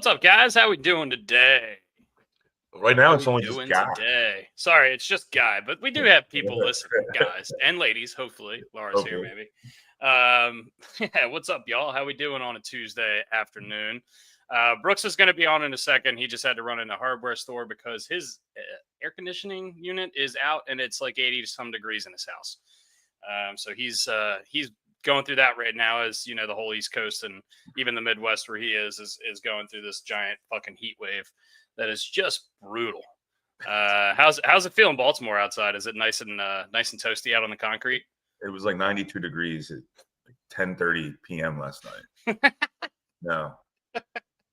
What's up, guys? How we doing today? Right now, it's only just Guy. Today? Sorry, it's just Guy, but we do have people listening, guys and ladies. Hopefully, Laura's here, maybe. Yeah, what's up, y'all? How we doing on a Tuesday afternoon? Brooks is going to be on in a second. He just had to run in a hardware store because his air conditioning unit is out, and it's like 80 to some degrees in his house. So he's going through that right now, as you know, the whole East Coast and even the Midwest where he is going through this giant fucking heat wave that is just brutal. How's it feel in Baltimore outside? Is it nice and toasty out on the concrete? It was like 92 degrees at 10:30 p.m. last night. No,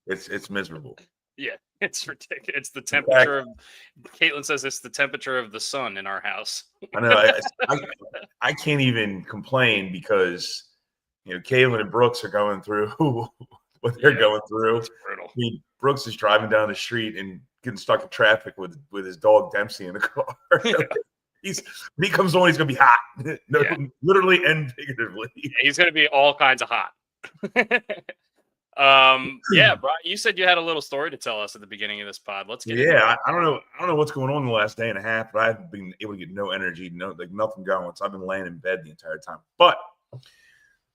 it's miserable. Yeah, it's ridiculous. It's the temperature of. Caitlin says it's the temperature of the sun in our house. I know. I can't even complain because Caitlin and Brooks are going through what they're going through. It's brutal. I mean, Brooks is driving down the street and getting stuck in traffic with his dog Dempsey in the car. Yeah. When he comes on, he's gonna be hot. Literally and figuratively. Yeah, he's gonna be all kinds of hot. Yeah, Brian, you said you had a little story to tell us at the beginning of this pod. Let's get into it. I don't know what's going on in the last day and a half, but I've been able to get no energy, nothing going. So I've been laying in bed the entire time. But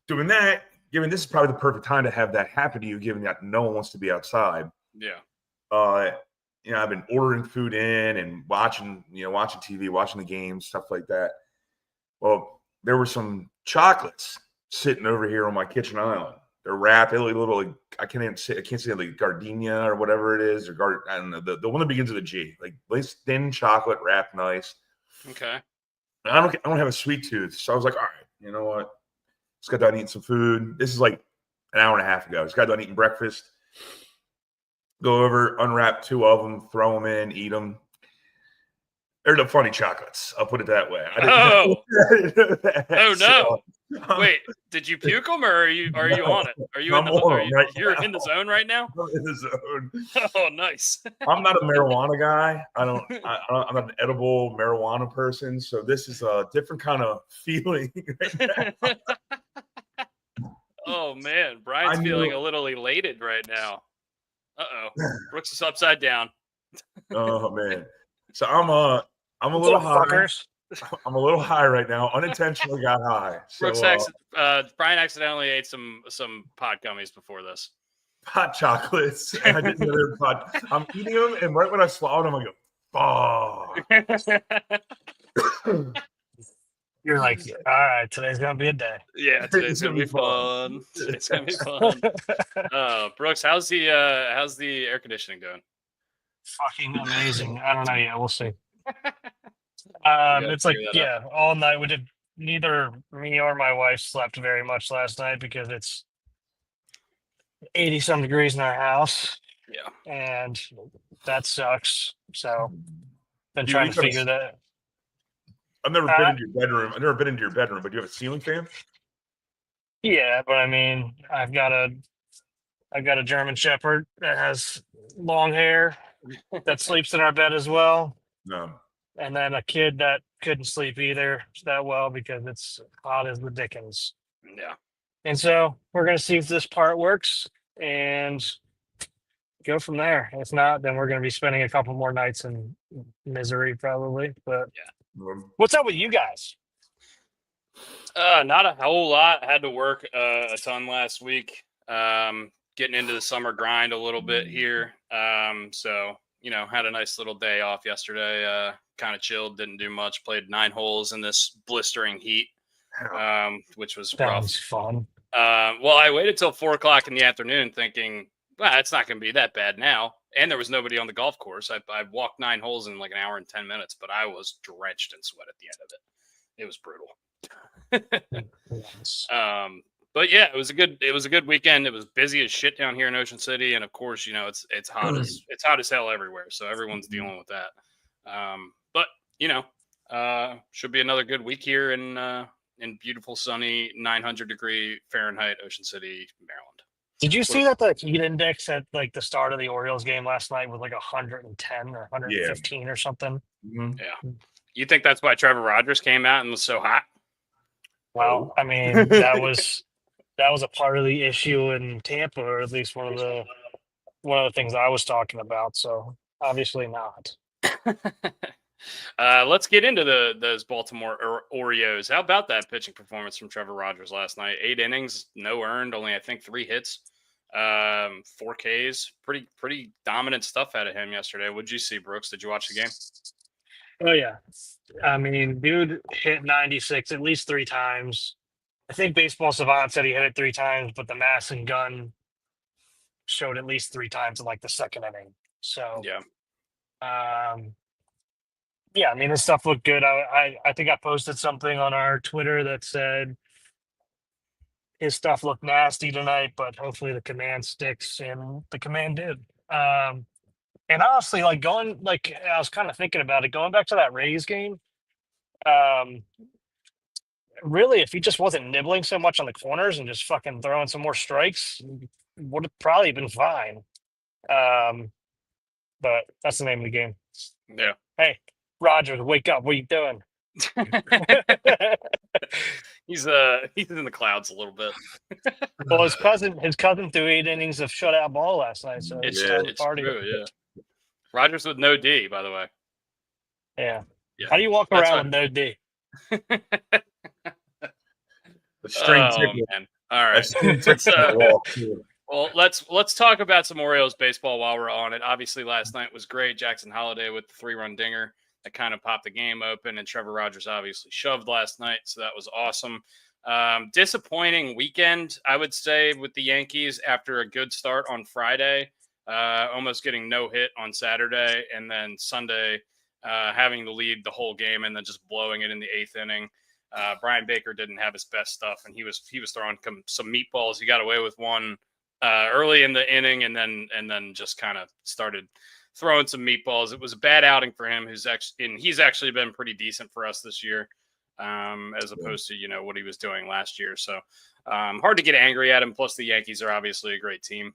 doing that, given this is probably the perfect time to have that happen to you, given that no one wants to be outside. Yeah. I've been ordering food in and watching TV, watching the games, stuff like that. Well, there were some chocolates sitting over here on my kitchen island. They're wrapped. They look a little like I can't say like gardenia or whatever it is, or I don't know, the one that begins with a G. Like nice thin chocolate wrapped nice. Okay. I don't have a sweet tooth, so I was like, all right, you know what? Just got done eating some food. This is like an hour and a half ago. Just got done eating breakfast. Go over, unwrap 2 of them, throw them in, eat them. They're the funny chocolates. I'll put it that way. Oh no! Wait, did you puke them, or are you on it? Are you you're in the zone right now? I'm in the zone. Oh, nice. I'm not a marijuana guy. I'm not an edible marijuana person. So this is a different kind of feeling right now. Oh man, Brian's feeling a little elated right now. Brooks is upside down. Oh man. So I'm a little high. I'm a little high right now. Unintentionally got high. So, Brian accidentally ate some pot gummies before this. Pot chocolates. I didn't know they were pot. I'm eating them, and right when I swallowed them, I go, You're like, all right, today's gonna be a day. Yeah, today's gonna be fun. It's gonna be fun. Brooks, how's the air conditioning doing? Fucking amazing. I don't know. Yeah, we'll see. It's like all night. We did. Neither me or my wife slept very much last night because it's 80 some degrees in our house. Yeah, and that sucks. So been trying to figure that. I've never been into your bedroom. But do you have a ceiling fan? Yeah, but I mean, I've got a German Shepherd that has long hair that sleeps in our bed as well. No. And then a kid that couldn't sleep either that well because it's hot as the dickens. Yeah. And so we're gonna see if this part works and go from there. If not, then we're gonna be spending a couple more nights in misery probably. But what's up with you guys? Not a whole lot. I had to work a ton last week. Getting into the summer grind a little bit here. So, had a nice little day off yesterday. Kind of chilled, didn't do much. Played 9 holes in this blistering heat, which was rough. Was fun. Well, I waited till 4:00 in the afternoon thinking, well, it's not going to be that bad now. And there was nobody on the golf course. I walked 9 holes in like an hour and 10 minutes, but I was drenched in sweat at the end of it. It was brutal. But yeah, it was a good weekend. It was busy as shit down here in Ocean City, and of course, it's hot as hell everywhere. So everyone's dealing with that. But should be another good week here in beautiful, sunny, 900-degree Fahrenheit Ocean City, Maryland. Did you see that the heat index at like the start of the Orioles game last night was like 110 or 115 or something? Mm-hmm. Yeah. You think that's why Trevor Rogers came out and was so hot? Well, I mean, that was a part of the issue in Tampa, or at least one of the one of the things I was talking about. So obviously not. Let's get into those Baltimore Orioles. How about that pitching performance from Trevor Rogers last night? 8 innings, no earned, only I think 3 hits, 4 Ks. Pretty dominant stuff out of him yesterday. What did you see, Brooks? Did you watch the game? Oh yeah, I mean, dude hit 96 at least 3 times. I think Baseball Savant said he hit it 3 times, but the Mass and Gun showed at least 3 times in like the second inning. So Yeah. Yeah, I mean, this stuff looked good. I think I posted something on our Twitter that said his stuff looked nasty tonight, but hopefully the command sticks, and the command did. And honestly, like I was kind of thinking about it, going back to that Rays game. Um, really, if he just wasn't nibbling so much on the corners and just fucking throwing some more strikes, would have probably been fine. But that's the name of the game. Yeah. Hey, Rogers, wake up! What are you doing? He's in the clouds a little bit. Well, his cousin threw 8 innings of shutout ball last night, so It's party. true, yeah. Rogers with no D, by the way. Yeah. Yeah. How do you walk around with no D? The string man. All right. Well, let's talk about some Orioles baseball while we're on it. Obviously, last night was great. Jackson Holliday with the 3-run dinger that kind of popped the game open, and Trevor Rogers obviously shoved last night, so that was awesome. Disappointing weekend, I would say, with the Yankees after a good start on Friday, almost getting no hit on Saturday, and then Sunday having to lead the whole game and then just blowing it in the 8th inning. Brian Baker didn't have his best stuff, and he was throwing some meatballs. He got away with one early in the inning, and then just kind of started throwing some meatballs. It was a bad outing for him. He's actually been pretty decent for us this year, as opposed to what he was doing last year. So hard to get angry at him. Plus, the Yankees are obviously a great team.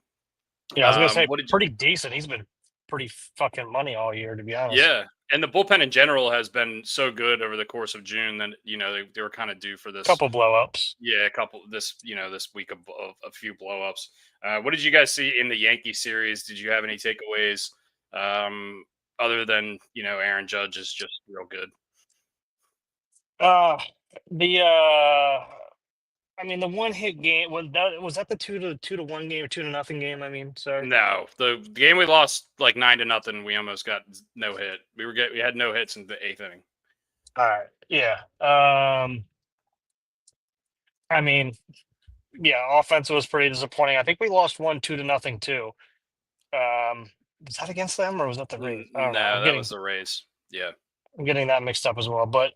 Yeah, I was gonna say pretty decent. He's been pretty fucking money all year, to be honest. Yeah, and the bullpen in general has been so good over the course of June that they were kind of due for this couple blow-ups. Yeah, this week of a few blow-ups. What did you guys see in the Yankee series? Did you have any takeaways other than Aaron Judge is just real good? The one hit game was that the 2-1 game or 2-0 game. I mean, sorry. No, the game we lost like 9-0. We almost got no hit. We had no hits in the 8th inning. All right. Yeah. Offense was pretty disappointing. I think we lost 2-0 too. Was that against them or was that the Rays? No, that was the Rays. Yeah. I'm getting that mixed up as well. But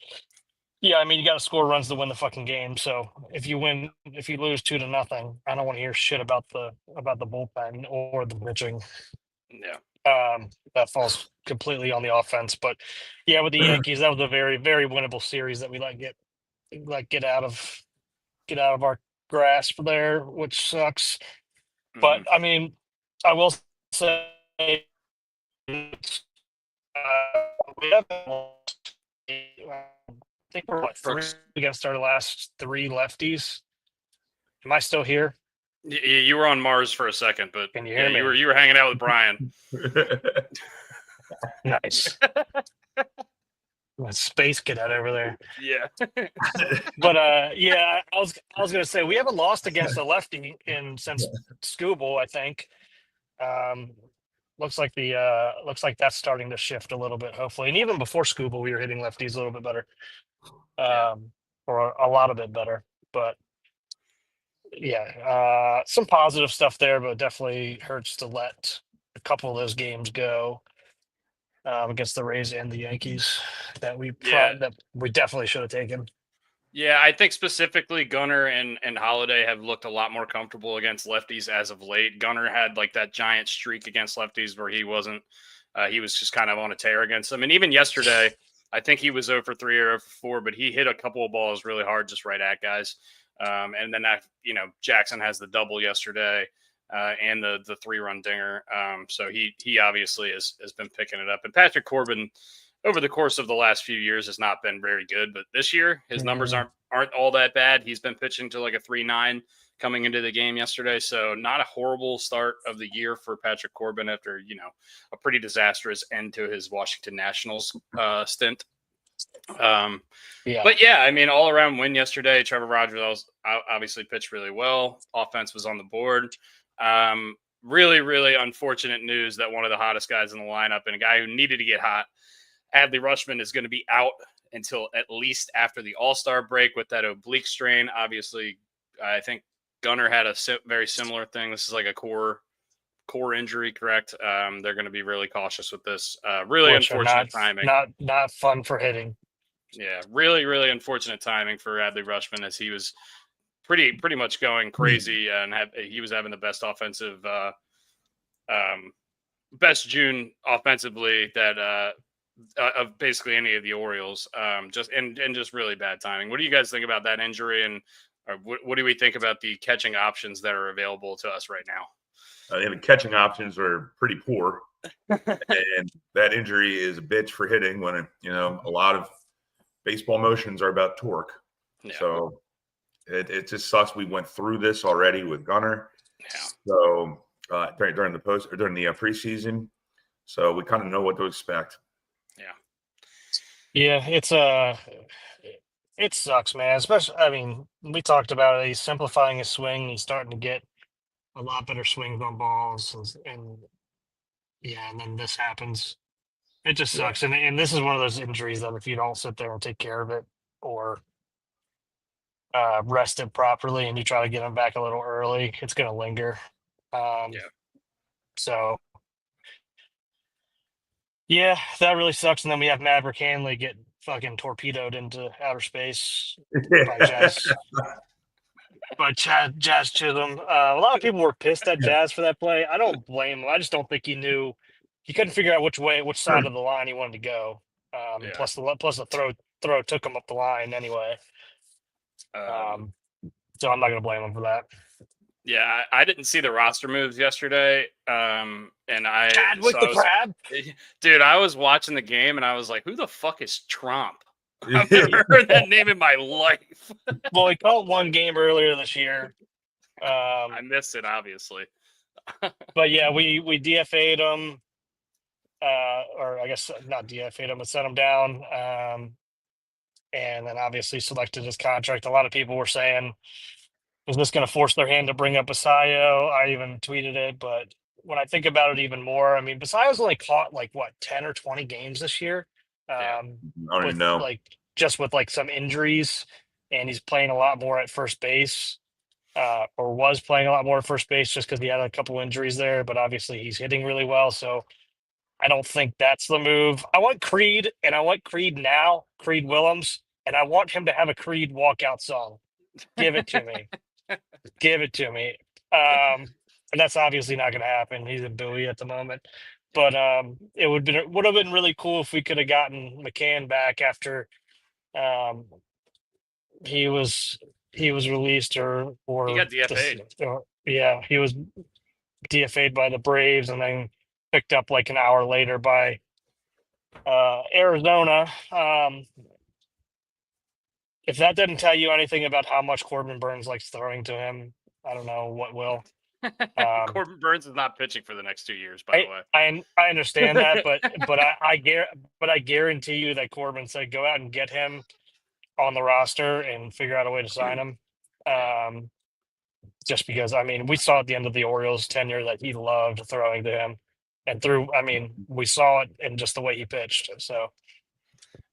yeah, you got to score runs to win the fucking game. So if you lose 2-0, I don't want to hear shit about the bullpen or the pitching. Yeah. That falls completely on the offense. But yeah, with the Yankees, that was a very, very winnable series that we get out of our grasp there, which sucks. Mm-hmm. But I will say we haven't lost. I think we're we got to start our last 3 lefties. Am I still here? You were on Mars for a second, but can you hear me? You were hanging out with Brian. Nice. Space cadet over there. Yeah. But I was gonna say we haven't lost against a lefty since Scooble, I think. Looks like that's starting to shift a little bit, hopefully. And even before Scooble, we were hitting lefties a little bit better. Or a lot of it better. But yeah, some positive stuff there, but definitely hurts to let a couple of those games go against the Rays and the Yankees that we definitely should have taken. Yeah, I think specifically Gunnar and Holliday have looked a lot more comfortable against lefties as of late. Gunnar had like that giant streak against lefties where he wasn't. He was just kind of on a tear against them. And even yesterday, I think he was 0 for 3 or 0 for 4, but he hit a couple of balls really hard, just right at guys. And then Jackson has the double yesterday and the 3-run dinger. So he obviously has been picking it up. And Patrick Corbin, over the course of the last few years, has not been very good. But this year, his numbers aren't all that bad. He's been pitching to like a 3.9 coming into the game yesterday. So not a horrible start of the year for Patrick Corbin after, a pretty disastrous end to his Washington Nationals stint. But yeah, I mean, all around win yesterday. Trevor Rogers obviously pitched really well. Offense was on the board. Really, really unfortunate news that one of the hottest guys in the lineup and a guy who needed to get hot, Adley Rutschman, is going to be out until at least after the All-Star break with that oblique strain. Obviously, I think Gunnar had a very similar thing. This is like a core injury, correct? They're going to be really cautious with this. Really unfortunate timing. Not fun for hitting. Yeah, really, really unfortunate timing for Adley Rutschman as he was pretty much going crazy and he was having the best offensive, best June offensively that of basically any of the Orioles. Just really bad timing. What do you guys think about that injury, and what do we think about the catching options that are available to us right now? The catching options are pretty poor, and that injury is a bitch for hitting when a lot of baseball motions are about torque. Yeah. So it just sucks. We went through this already with Gunnar. Yeah. So during the preseason, so we kind of know what to expect. Yeah, it sucks, man. Especially, I mean, we talked about it. He's simplifying his swing. He's starting to get a lot better swings on balls, and then this happens. It just sucks, and this is one of those injuries that if you don't sit there and take care of it or rest it properly, and you try to get him back a little early, it's going to linger. So. Yeah, that really sucks. And then we have Maverick Hanley get fucking torpedoed into outer space by Jazz Chisholm. A lot of people were pissed at Jazz for that play. I don't blame him. I just don't think he knew. He couldn't figure out which side of the line he wanted to go. Plus the throw took him up the line anyway. So I'm not going to blame him for that. Yeah, I didn't see the roster moves yesterday, and dude, I was watching the game and I was like, "Who the fuck is Trump?" I've never heard that name in my life. Well, he called one game earlier this year. I missed it, obviously. But yeah, we DFA'd him, or I guess not DFA'd him, but sent him down, and then obviously selected his contract. A lot of people were saying, is this going to force their hand to bring up Basayo? I even tweeted it, but when I think about it even more, I mean, Basayo's only caught 10 or 20 games this year. I don't even know. Just with some injuries, and he's playing a lot more at first base, or was playing a lot more at first base just because he had a couple injuries there. But obviously, he's hitting really well, so I don't think that's the move. I want Creed, and I want Creed now, Creed Willems, and I want him to have a Creed walkout song. Give it to me. Give it to me. And that's obviously not going to happen. He's in Bowie at the moment. But it would have been really cool if we could have gotten McCann back after he was released or he got DFA'd. He was DFA'd by the Braves and then picked up an hour later by Arizona. If that doesn't tell you anything about how much Corbin Burns likes throwing to him, I don't know what will. Corbin Burns is not pitching for the next 2 years, by the way. I understand that, but I guarantee you that Corbin said go out and get him on the roster and figure out a way to sign him. Just because, I mean, we saw at the end of the Orioles tenure that he loved throwing to him, and we saw it in just the way he pitched. So.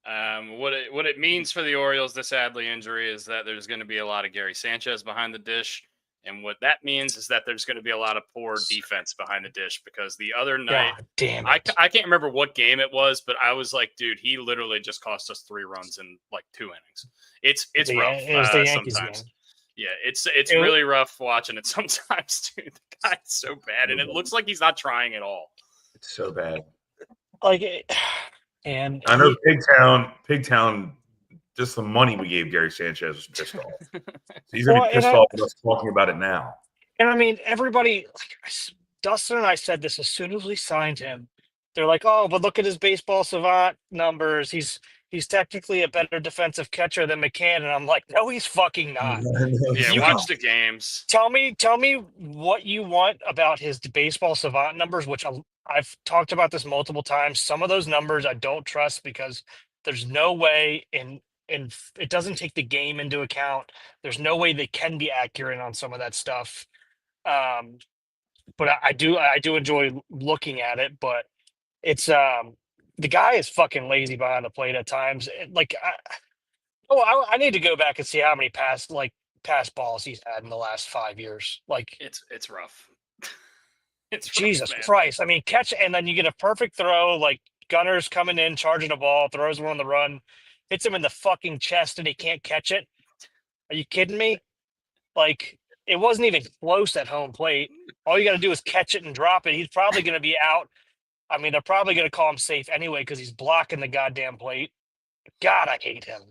What it means for the Orioles, this Adley injury, is that there's going to be a lot of Gary Sanchez behind the dish. And what that means is that there's going to be a lot of poor defense behind the dish, because the other night, I can't remember what game it was, but I was like, dude, he literally just cost us 3 runs in 2 innings. It's rough. It was the Yankees sometimes. Game. Yeah, it's really rough watching it sometimes, dude. The guy's so bad, and it looks like he's not trying at all. It's so bad. And I know Pigtown, just the money we gave Gary Sanchez was pissed off. So he's going to be pissed off with us talking about it now. And I mean, everybody, Dustin and I said this as soon as we signed him. They're like, oh, but look at his baseball savant numbers. He's he's technically a better defensive catcher than McCann. And I'm like, no, he's fucking not. Yeah, You watch the games. Tell me what you want about his baseball savant numbers, which I've talked about this multiple times. Some of those numbers I don't trust because there's no way and it doesn't take the game into account. There's no way they can be accurate on some of that stuff. But I do enjoy looking at it, but it's the guy is fucking lazy behind the plate at times. Like I need to go back and see how many pass balls he's had in the last 5 years. Like it's rough. It's Jesus rough, man. Christ. I mean, catch and then you get a perfect throw, like Gunner's coming in, charging a ball, throws one on the run, hits him in the fucking chest, and he can't catch it. Are you kidding me? Like, it wasn't even close at home plate. All you got to do is catch it and drop it. He's probably going to be out. I mean, they're probably going to call him safe anyway because he's blocking the goddamn plate. God, I hate him.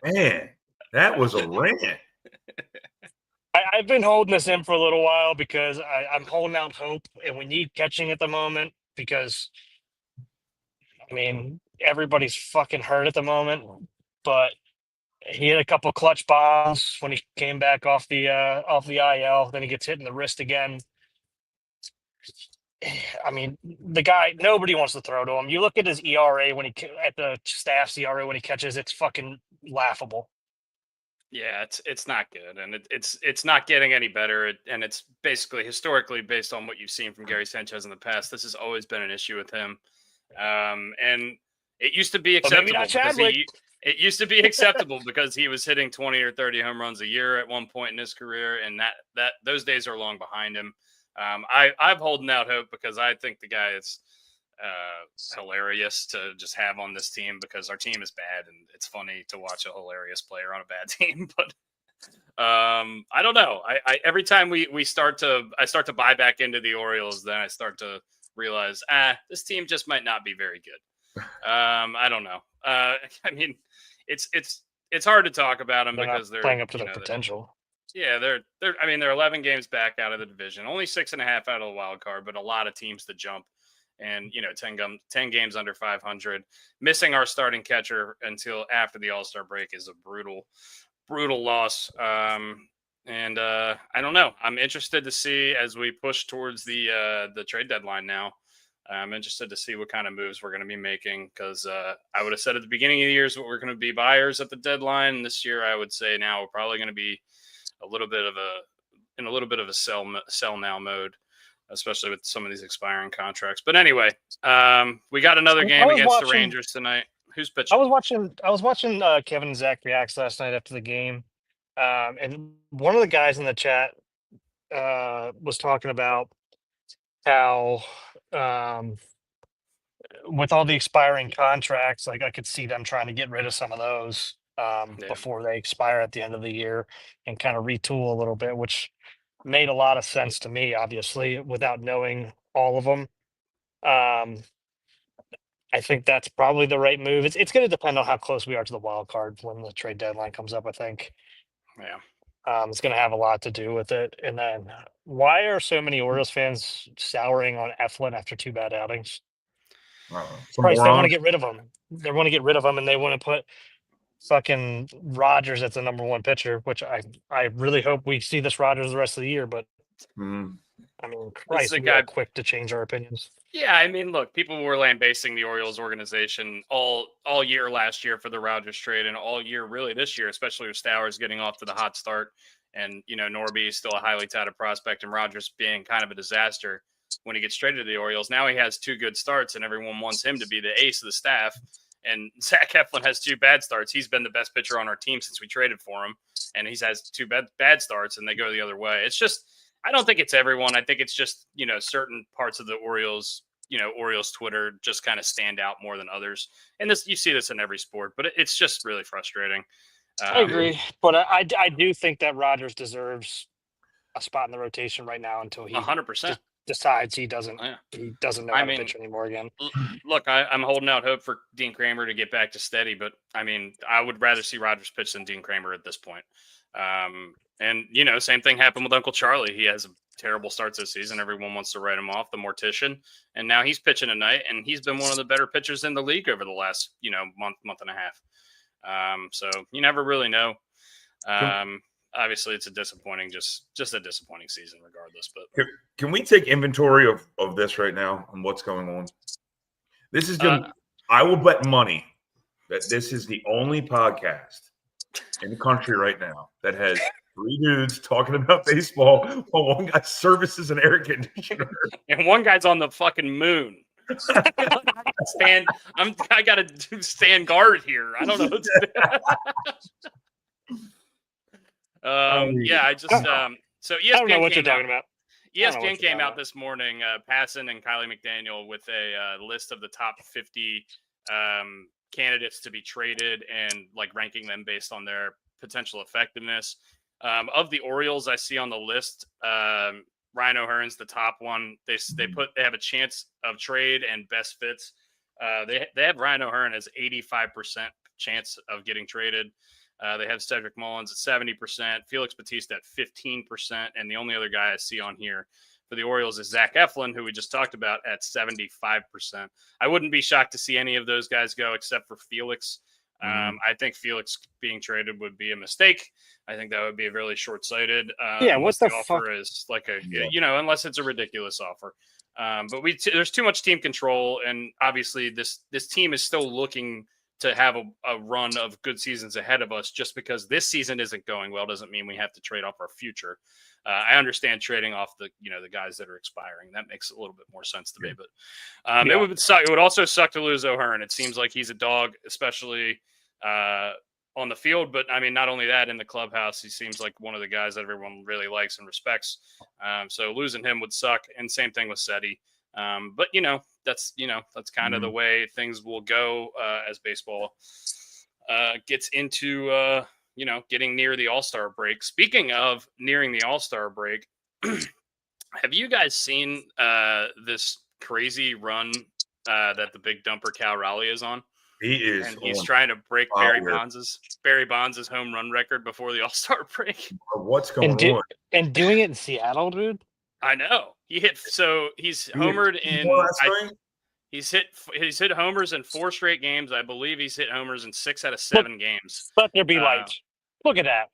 Man, that was a rant. I've been holding this in for a little while because I'm holding out hope, and we need catching at the moment because, I mean, everybody's fucking hurt at the moment. But he had a couple clutch bombs when he came back off the IL. Then he gets hit in the wrist again. I mean, the guy, nobody wants to throw to him. You look at his ERA at the staff's ERA when he catches, it's fucking laughable. Yeah, it's not good, and it's not getting any better. And it's basically historically based on what you've seen from Gary Sanchez in the past. This has always been an issue with him, and it used to be acceptable because it used to be acceptable because he was hitting 20 or 30 home runs a year at one point in his career, and that those days are long behind him. I'm holding out hope because I think the guy is hilarious to just have on this team because our team is bad and it's funny to watch a hilarious player on a bad team. But I don't know. I every time I start to buy back into the Orioles, then I start to realize this team just might not be very good. I don't know. I mean, it's hard to talk about them because they're playing up to their potential. Yeah, they're 11 games back out of the division, only 6.5 out of the wild card, but a lot of teams to jump. And 10 games under 500. Missing our starting catcher until after the All-Star break is a brutal loss. And I don't know. I'm interested to see as we push towards the trade deadline now. I'm interested to see what kind of moves we're going to be making because I would have said at the beginning of the year is what we're going to be buyers at the deadline. And this year, I would say now we're probably going to be in a little bit of a sell now mode, especially with some of these expiring contracts. But anyway, we got another game against the Rangers tonight. Who's pitching? I was watching Kevin and Zach reacts last night after the game, and one of the guys in the chat was talking about how with all the expiring contracts, like I could see them trying to get rid of some of those before they expire at the end of the year and kind of retool a little bit, which made a lot of sense to me, obviously, without knowing all of them. I think that's probably the right move. It's going to depend on how close we are to the wild card when the trade deadline comes up, I think. Yeah. It's going to have a lot to do with it. And then why are so many Orioles fans souring on Eflin after 2 bad outings? Christ, they want to get rid of him. They want to get rid of him, and they want to put fucking Rogers as the number 1 pitcher, which I really hope we see this Rogers the rest of the year. But I mean, Christ, we are quick to change our opinions. Yeah, I mean, look, people were lambasting the Orioles organization all year last year for the Rogers trade, and all year really this year, especially with Stowers getting off to the hot start, and Norby is still a highly touted prospect, and Rogers being kind of a disaster when he gets traded to the Orioles. Now he has 2 good starts, and everyone wants him to be the ace of the staff. And Zach Eflin has 2 bad starts. He's been the best pitcher on our team since we traded for him, and he has 2 bad starts, and they go the other way. It's just, I don't think it's everyone. I think it's just, certain parts of the Orioles, Orioles Twitter just kind of stand out more than others. And this, you see this in every sport, but it's just really frustrating. I agree, but I do think that Rogers deserves a spot in the rotation right now until he 100% decides he doesn't know how to pitch anymore again. Look, I'm holding out hope for Dean Kramer to get back to steady, but I mean, I would rather see Rogers pitch than Dean Kramer at this point. And same thing happened with Uncle Charlie. He has terrible starts this season. Everyone wants to write him off, the mortician. And now he's pitching tonight, and he's been one of the better pitchers in the league over the last, month and a half. So you never really know. Obviously, it's a disappointing, just a disappointing season regardless. But can we take inventory of this right now and what's going on? This is good. I will bet money that this is the only podcast in the country right now that has 3 dudes talking about baseball while one guy services an air conditioner. And one guy's on the fucking moon. I got to stand guard here. I don't know what to do. I just so ESPN I don't know what you're talking about. ESPN came out this morning, Passan and Kylie McDaniel, with a list of the top 50 candidates to be traded and like ranking them based on their potential effectiveness. Of the Orioles, I see on the list, Ryan O'Hearn's the top one. They have a chance of trade and best fits. They have Ryan O'Hearn as 85% chance of getting traded. They have Cedric Mullins at 70%, Felix Bautista at 15%, and the only other guy I see on here for the Orioles is Zach Eflin, who we just talked about, at 75%. I wouldn't be shocked to see any of those guys go except for Felix. I think Felix being traded would be a mistake. I think that would be really short-sighted. What the offer is like unless it's a ridiculous offer. But there's too much team control, and obviously this team is still looking to have a run of good seasons ahead of us. Just because this season isn't going well doesn't mean we have to trade off our future. I understand trading off the guys that are expiring. That makes a little bit more sense to me. But it would suck. It would also suck to lose O'Hearn. It seems like he's a dog, especially on the field. But I mean, not only that, in the clubhouse, he seems like one of the guys that everyone really likes and respects. So losing him would suck. And same thing with Seti. But that's kind of the way things will go as baseball gets into getting near the All-Star break. Speaking of nearing the All-Star break, have you guys seen this crazy run that the big dumper Cal Raleigh is on? He is, and he's trying to break Barry Bonds' home run record before the All-Star break. What's going on? And doing it in Seattle, dude. I know. He's homered in. He's hit homers in 4 straight games. I believe he's hit homers in 6 out of 7 games. Let there be light. Look at that.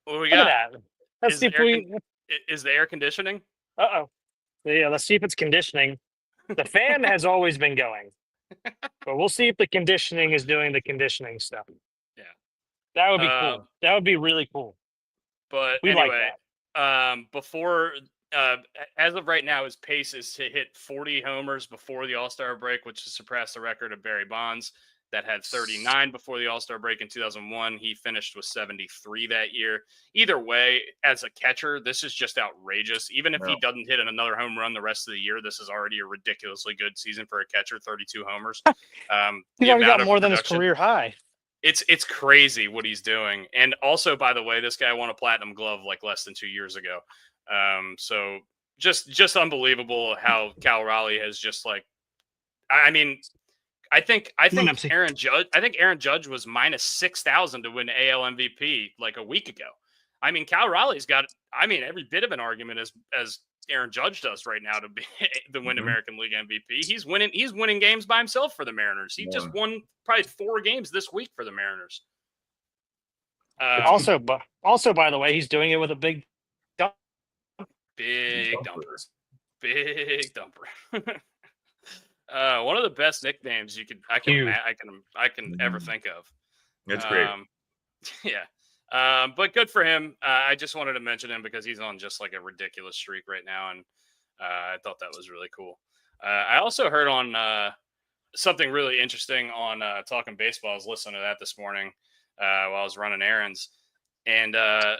What we got? At that. Let's see if is the air conditioning? Yeah, let's see if it's conditioning. The fan has always been going, but we'll see if the conditioning is doing the conditioning stuff. Yeah, that would be cool. That would be really cool. But anyway, before. As of right now, his pace is to hit 40 homers before the All-Star break, which has surpassed the record of Barry Bonds that had 39 before the All-Star break in 2001. He finished with 73 that year. Either way, as a catcher, this is just outrageous. Even if he doesn't hit another home run the rest of the year, this is already a ridiculously good season for a catcher, 32 homers. He's already got more than his career high. It's crazy what he's doing. And also, by the way, this guy won a platinum glove like less than 2 years ago. So just unbelievable how Cal Raleigh has just like, I mean, I think Aaron Judge was minus 6,000 to win AL MVP like a week ago. I mean, Cal Raleigh's got, every bit of an argument as Aaron Judge does right now to win American League MVP. He's winning games by himself for the Mariners. He just won probably 4 games this week for the Mariners. Also, by the way, he's doing it with a big dumper. Big dumper. One of the best nicknames I can ever think of. That's great. Yeah. But good for him. I just wanted to mention him because he's on just like a ridiculous streak right now, and I thought that was really cool. I also heard on something really interesting on Talking Baseball. I was listening to that this morning while I was running errands. And I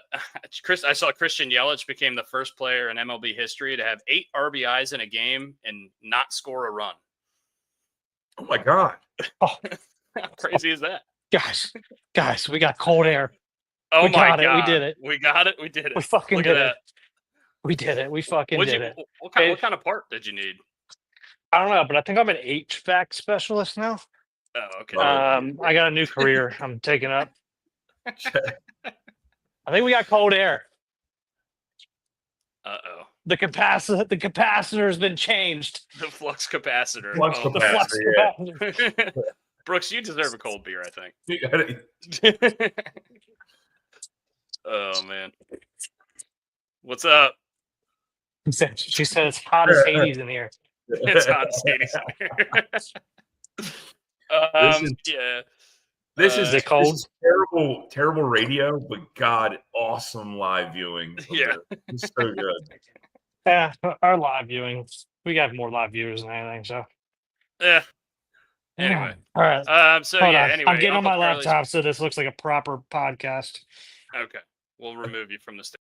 saw Christian Yelich became the first player in MLB history to have 8 RBIs in a game and not score a run. Oh my God. How crazy is that? Guys, we got cold air. Oh my God. We did it. We got it. We did it. We fucking did it. We did it. We fucking did it. What kind of part did you need? I don't know, but I think I'm an HVAC specialist now. Oh, okay. I got a new career I'm taking up. I think we got cold air. Uh-oh. The capacitor's been changed. The flux capacitor. Flux The flux capacitor. Brooks, you deserve a cold beer, I think. Oh man. What's up? She said it's hot as Hades in here. It's hot as Hades in here. This is cold. Terrible radio, but God, awesome live viewing. Yeah. It's so good. Yeah, our live viewing. We got more live viewers than anything, so. Yeah. Anyway. All right. Anyway. I'm getting on my Carly's... laptop, so this looks like a proper podcast. Okay. We'll remove you from the stage.